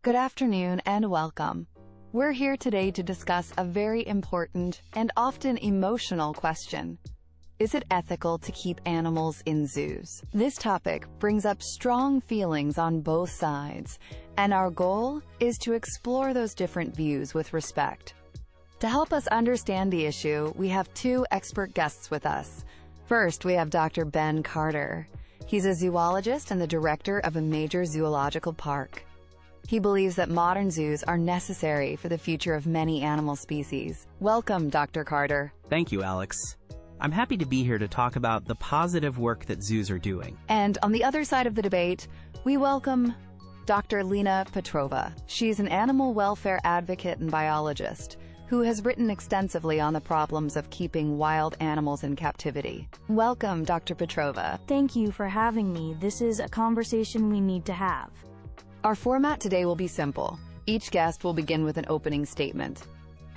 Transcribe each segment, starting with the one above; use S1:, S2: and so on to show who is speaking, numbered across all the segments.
S1: Good afternoon and welcome. We're here today to discuss a very important and often emotional question. Is it ethical to keep animals in zoos? This topic brings up strong feelings on both sides, and our goal is to explore those different views with respect. To help us understand the issue, we have two expert guests with us. First, we have Dr. Ben Carter. He's a zoologist and the director of a major zoological park. He believes that modern zoos are necessary for the future of many animal species. Welcome, Dr. Carter.
S2: Thank you, Alex. I'm happy to be here to talk about the positive work that zoos are doing.
S1: And on the other side of the debate, we welcome Dr. Lena Petrova. She's an animal welfare advocate and biologist who has written extensively on the problems of keeping wild animals in captivity. Welcome, Dr. Petrova.
S3: Thank you for having me. This is a conversation we need to have.
S1: Our format today will be simple. Each guest will begin with an opening statement.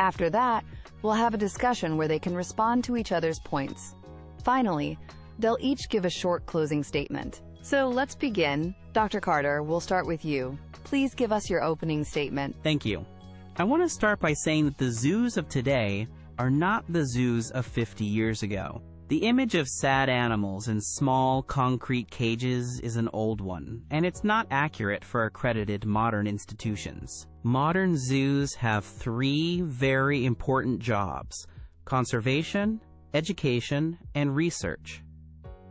S1: After that, we'll have a discussion where they can respond to each other's points. Finally, they'll each give a short closing statement. So let's begin. Dr. Carter, we'll start with you. Please give us your opening statement.
S2: Thank you. I want to start by saying that the zoos of today are not the zoos of 50 years ago. The image of sad animals in small, concrete cages is an old one, and it's not accurate for accredited modern institutions. Modern zoos have three very important jobs: conservation, education, and research.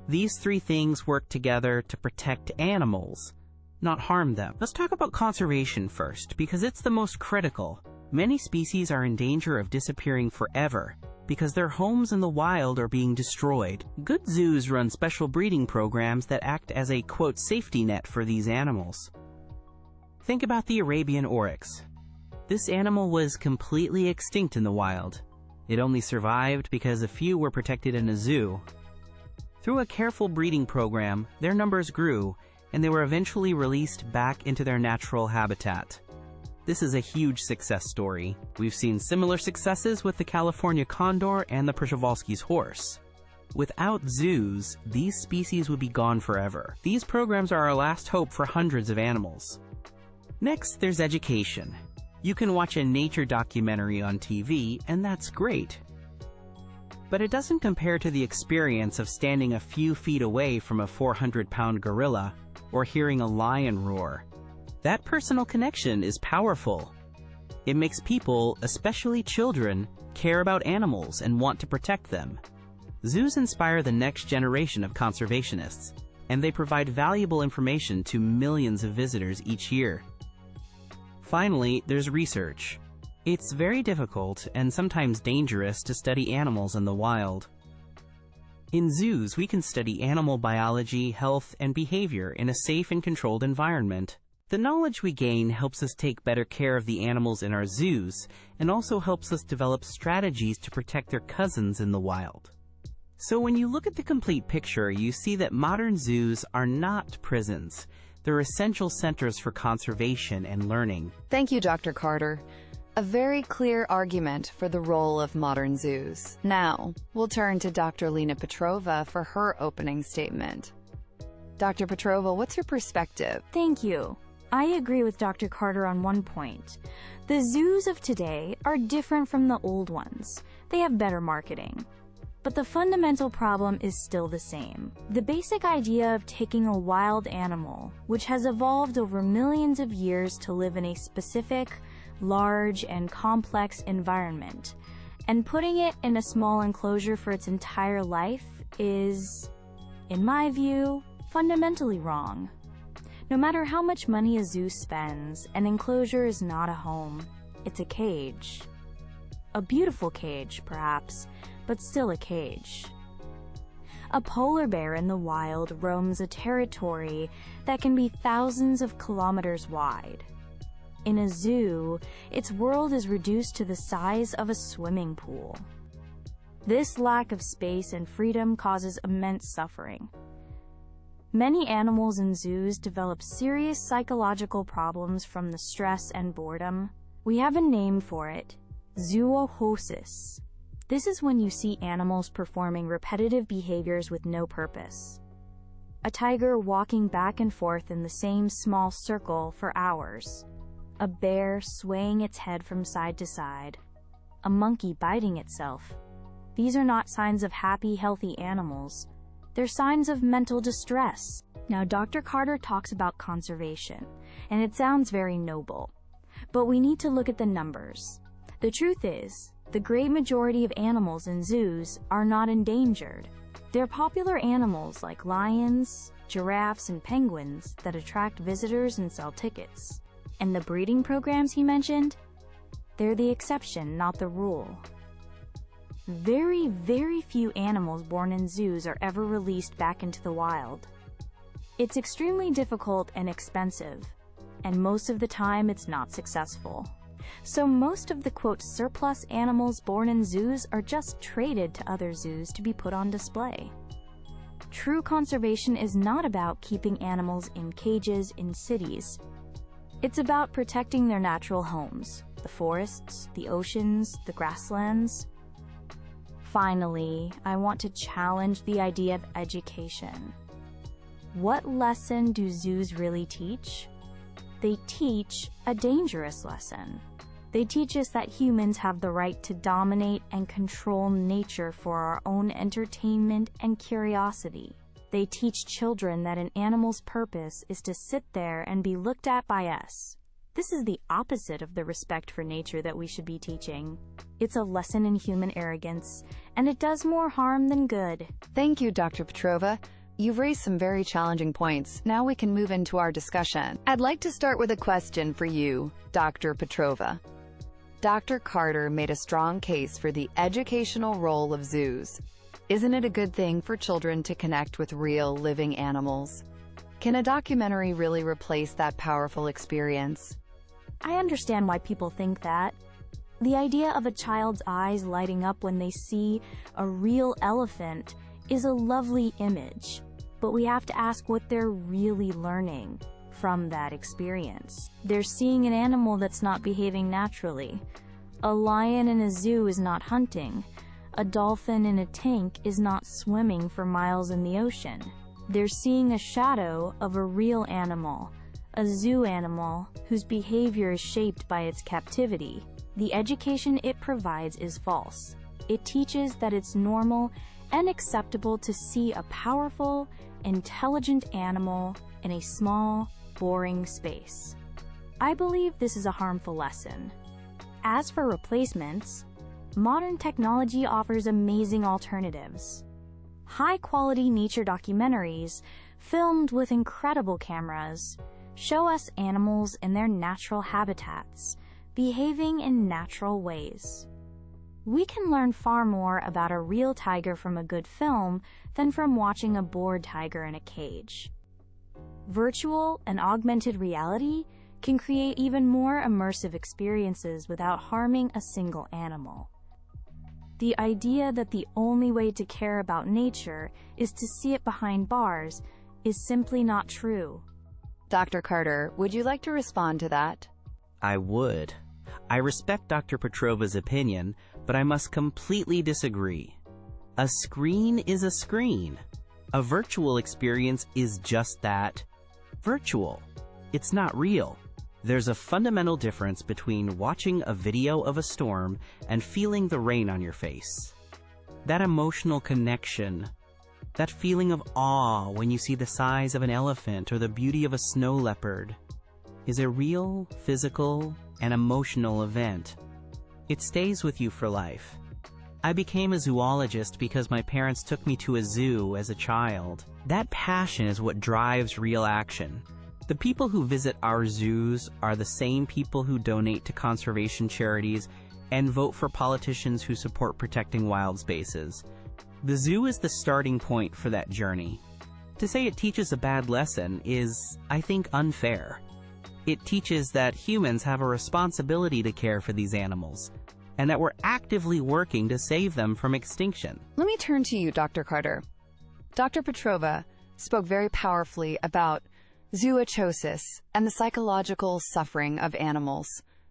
S2: These three things work together to protect animals, not harm them. Let's talk about conservation first, because it's the most critical. Many species are in danger of disappearing forever, because their homes in the wild are being destroyed. Good zoos run special breeding programs that act as a, quote, safety net for these animals. Think about the Arabian oryx. This animal was completely extinct in the wild. It only survived because a few were protected in a zoo. Through a careful breeding program, their numbers grew, and they were eventually released back into their natural habitat. This is a huge success story. We've seen similar successes with the California condor and the Przewalski's horse. Without zoos, these species would be gone forever. These programs are our last hope for hundreds of animals. Next, there's education. You can watch a nature documentary on TV, and that's great. But it doesn't compare to the experience of standing a few feet away from a 400-pound gorilla or hearing a lion roar. That personal connection is powerful. It makes people, especially children, care about animals and want to protect them. Zoos inspire the next generation of conservationists, and they provide valuable information to millions of visitors each year. Finally, there's research. It's very difficult and sometimes dangerous to study animals in the wild. In zoos, we can study animal biology, health, and behavior in a safe and controlled environment. The knowledge we gain helps us take better care of the animals in our zoos, and also helps us develop strategies to protect their cousins in the wild. So when you look at the complete picture, you see that modern zoos are not prisons. They're essential centers for conservation and learning.
S1: Thank you, Dr. Carter. A very clear argument for the role of modern zoos. Now, we'll turn to Dr. Lena Petrova for her opening statement. Dr. Petrova, what's your perspective?
S3: Thank you. I agree with Dr. Carter on one point. The zoos of today are different from the old ones. They have better marketing. But the fundamental problem is still the same. The basic idea of taking a wild animal, which has evolved over millions of years to live in a specific, large, and complex environment, and putting it in a small enclosure for its entire life is, in my view, fundamentally wrong. No matter how much money a zoo spends, an enclosure is not a home. It's a cage. A beautiful cage, perhaps, but still a cage. A polar bear in the wild roams a territory that can be thousands of kilometers wide. In a zoo, its world is reduced to the size of a swimming pool. This lack of space and freedom causes immense suffering. Many animals in zoos develop serious psychological problems from the stress and boredom. We have a name for it: zoochosis. This is when you see animals performing repetitive behaviors with no purpose. A tiger walking back and forth in the same small circle for hours. a bear swaying its head from side to side, a monkey biting itself. These are not signs of happy, healthy animals. They're signs of mental distress. Now, Dr. Carter talks about conservation, and it sounds very noble. But we need to look at the numbers. The truth is, the great majority of animals in zoos are not endangered. They're popular animals like lions, giraffes, and penguins that attract visitors and sell tickets. And the breeding programs he mentioned? They're the exception, not the rule. Very, very few animals born in zoos are ever released back into the wild. It's extremely difficult and expensive, and most of the time it's not successful. So most of the quote surplus animals born in zoos are just traded to other zoos to be put on display. True conservation is not about keeping animals in cages in cities. It's about protecting their natural homes, the forests, the oceans, the grasslands. Finally, I want to challenge the idea of education. What lesson do zoos really teach? They teach a dangerous lesson. They teach us that humans have the right to dominate and control nature for our own entertainment and curiosity. They teach children that an animal's purpose is to sit there and be looked at by us. This is the opposite of the respect for nature that we should be teaching. It's a lesson in human arrogance, and it does more harm than good.
S1: Thank you, Dr. Petrova. You've raised some very challenging points. Now we can move into our discussion. I'd like to start with a question for you, Dr. Petrova. Dr. Carter made a strong case for the educational role of zoos. Isn't it a good thing for children to connect with real, living animals? Can a documentary really replace that powerful experience?
S3: I understand why people think that. The idea of a child's eyes lighting up when they see a real elephant is a lovely image, but we have to ask what they're really learning from that experience. They're seeing an animal that's not behaving naturally. A lion in a zoo is not hunting. A dolphin in a tank is not swimming for miles in the ocean. They're seeing a shadow of a real animal, a zoo animal whose behavior is shaped by its captivity. The education it provides is false. It teaches that it's normal and acceptable to see a powerful, intelligent animal in a small, boring space. I believe this is a harmful lesson. As for replacements, modern technology offers amazing alternatives. High-quality nature documentaries, filmed with incredible cameras, show us animals in their natural habitats, behaving in natural ways. We can learn far more about a real tiger from a good film than from watching a bored tiger in a cage. Virtual and augmented reality can create even more immersive experiences without harming a single animal. The idea that the only way to care about nature is to see it behind bars is simply not true.
S1: Dr. Carter, would you like to respond to that?
S2: I would. I respect Dr. Petrova's opinion, but I must completely disagree. A screen is a screen. A virtual experience is just that. Virtual. It's not real. There's a fundamental difference between watching a video of a storm and feeling the rain on your face. That emotional connection, that feeling of awe when you see the size of an elephant or the beauty of a snow leopard, is a real, physical, and emotional event. It stays with you for life. I became a zoologist because my parents took me to a zoo as a child. That passion is what drives real action. The people who visit our zoos are the same people who donate to conservation charities and vote for politicians who support protecting wild spaces. The zoo is the starting point for that journey. To say it teaches a bad lesson is, I think, unfair. It teaches that humans have a responsibility to care for these animals, and that we're actively working to save them from extinction.
S1: Let me turn to you, Dr. Carter. Dr. Petrova spoke very powerfully about zoochosis and the psychological suffering of animals.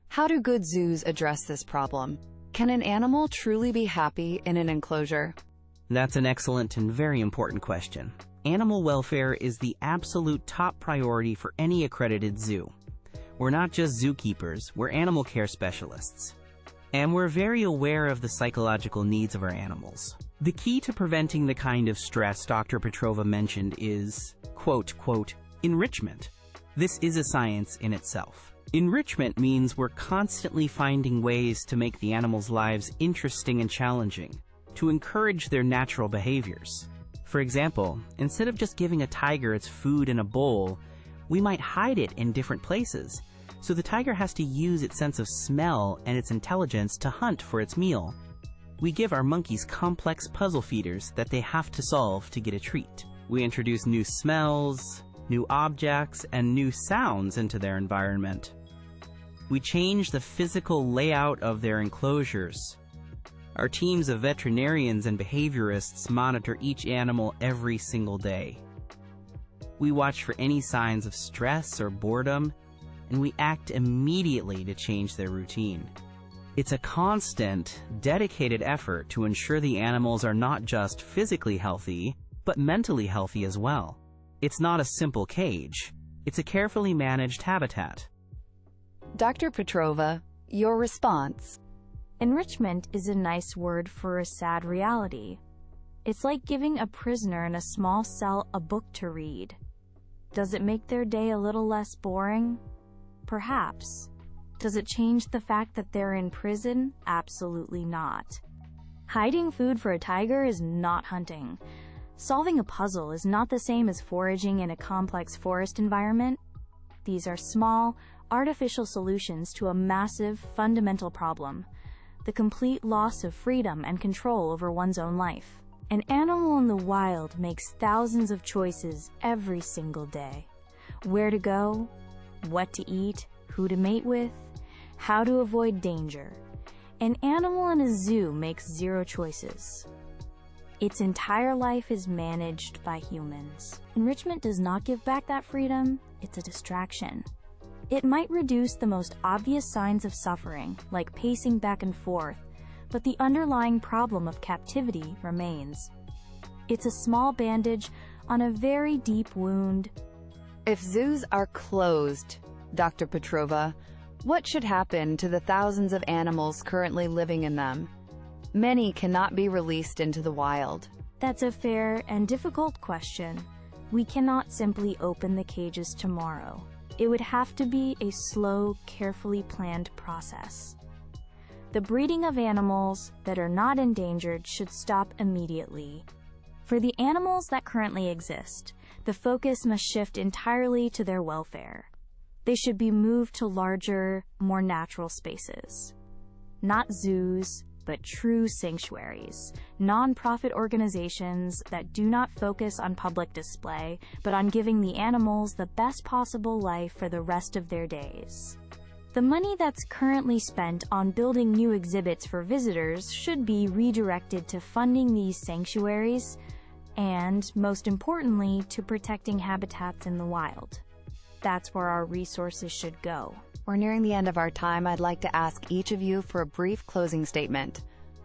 S1: How do good zoos address this problem? Can an animal truly be happy in an enclosure?
S2: That's an excellent and very important question. Animal welfare is the absolute top priority for any accredited zoo. We're not just zookeepers, we're animal care specialists. And we're very aware of the psychological needs of our animals. The key to preventing the kind of stress Dr. Petrova mentioned is, quote, enrichment. This is a science in itself. Enrichment means we're constantly finding ways to make the animals' lives interesting and challenging, to encourage their natural behaviors. For example, instead of just giving a tiger its food in a bowl, we might hide it in different places, so the tiger has to use its sense of smell and its intelligence to hunt for its meal. We give our monkeys complex puzzle feeders that they have to solve to get a treat. We introduce new smells, new objects, and new sounds into their environment. We change the physical layout of their enclosures. Our teams of veterinarians and behaviorists monitor each animal every single day. We watch for any signs of stress or boredom, and we act immediately to change their routine. It's a constant, dedicated effort to ensure the animals are not just physically healthy, but mentally healthy as well. It's not a simple cage. It's a carefully managed habitat.
S1: Dr. Petrova, your response.
S3: Enrichment is a nice word for a sad reality. It's like giving a prisoner in a small cell a book to read. Does it make their day a little less boring? Perhaps. Does it change the fact that they're in prison? Absolutely not. Hiding food for a tiger is not hunting. Solving a puzzle is not the same as foraging in a complex forest environment. These are small, artificial solutions to a massive, fundamental problem: the complete loss of freedom and control over one's own life. An animal in the wild makes thousands of choices every single day. Where to go, what to eat, who to mate with, how to avoid danger. An animal in a zoo makes 0 choices. Its entire life is managed by humans. Enrichment does not give back that freedom, it's a distraction. It might reduce the most obvious signs of suffering, like pacing back and forth, but the underlying problem of captivity remains. It's a small bandage on a very deep wound.
S1: If zoos are closed, Dr. Petrova, what should happen to the thousands of animals currently living in them? Many cannot be released into the wild.
S3: That's a fair and difficult question. We cannot simply open the cages tomorrow. It would have to be a slow, carefully planned process. The breeding of animals that are not endangered should stop immediately. For the animals that currently exist, the focus must shift entirely to their welfare. They should be moved to larger, more natural spaces. Not zoos, but true sanctuaries, non-profit organizations that do not focus on public display, but on giving the animals the best possible life for the rest of their days. The money that's currently spent on building new exhibits for visitors should be redirected to funding these sanctuaries and, most importantly, to protecting habitats in the wild. That's where our resources should go.
S1: We're nearing the end of our time. I'd like to ask each of you for a brief closing statement.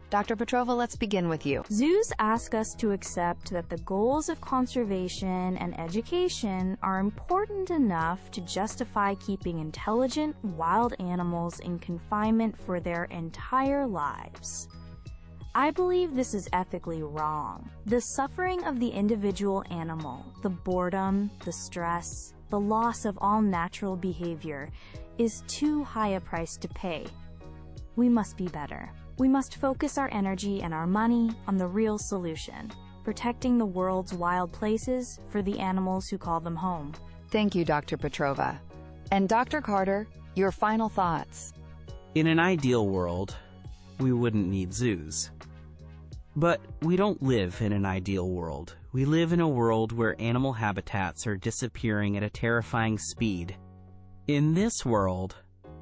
S1: Dr. Petrova, let's begin with you.
S3: Zoos ask us to accept that the goals of conservation and education are important enough to justify keeping intelligent, wild animals in confinement for their entire lives. I believe this is ethically wrong. The suffering of the individual animal, the boredom, the stress, the loss of all natural behavior is too high a price to pay. We must be better. We must focus our energy and our money on the real solution, protecting the world's wild places for the animals who call them home.
S1: Thank you, Dr. Petrova. And Dr. Carter, your final thoughts.
S2: In an ideal world, we wouldn't need zoos. But we don't live in an ideal world. We live in a world where animal habitats are disappearing at a terrifying speed. In this world,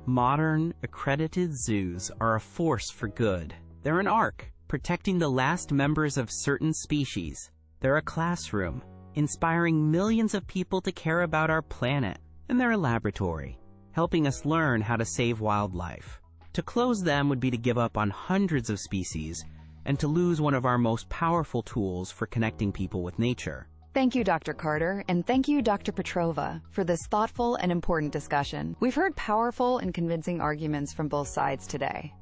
S2: modern, accredited zoos are a force for good. They're an ark, protecting the last members of certain species. They're a classroom, inspiring millions of people to care about our planet. And they're a laboratory, helping us learn how to save wildlife. To close them would be to give up on hundreds of species and to lose one of our most powerful tools for connecting people with nature.
S1: Thank you, Dr. Carter, and thank you, Dr. Petrova, for this thoughtful and important discussion. We've heard powerful and convincing arguments from both sides today.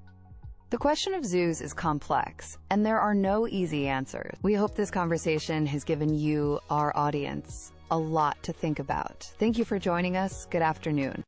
S1: The question of zoos is complex, and there are no easy answers. We hope this conversation has given you, our audience, a lot to think about. Thank you for joining us. Good afternoon.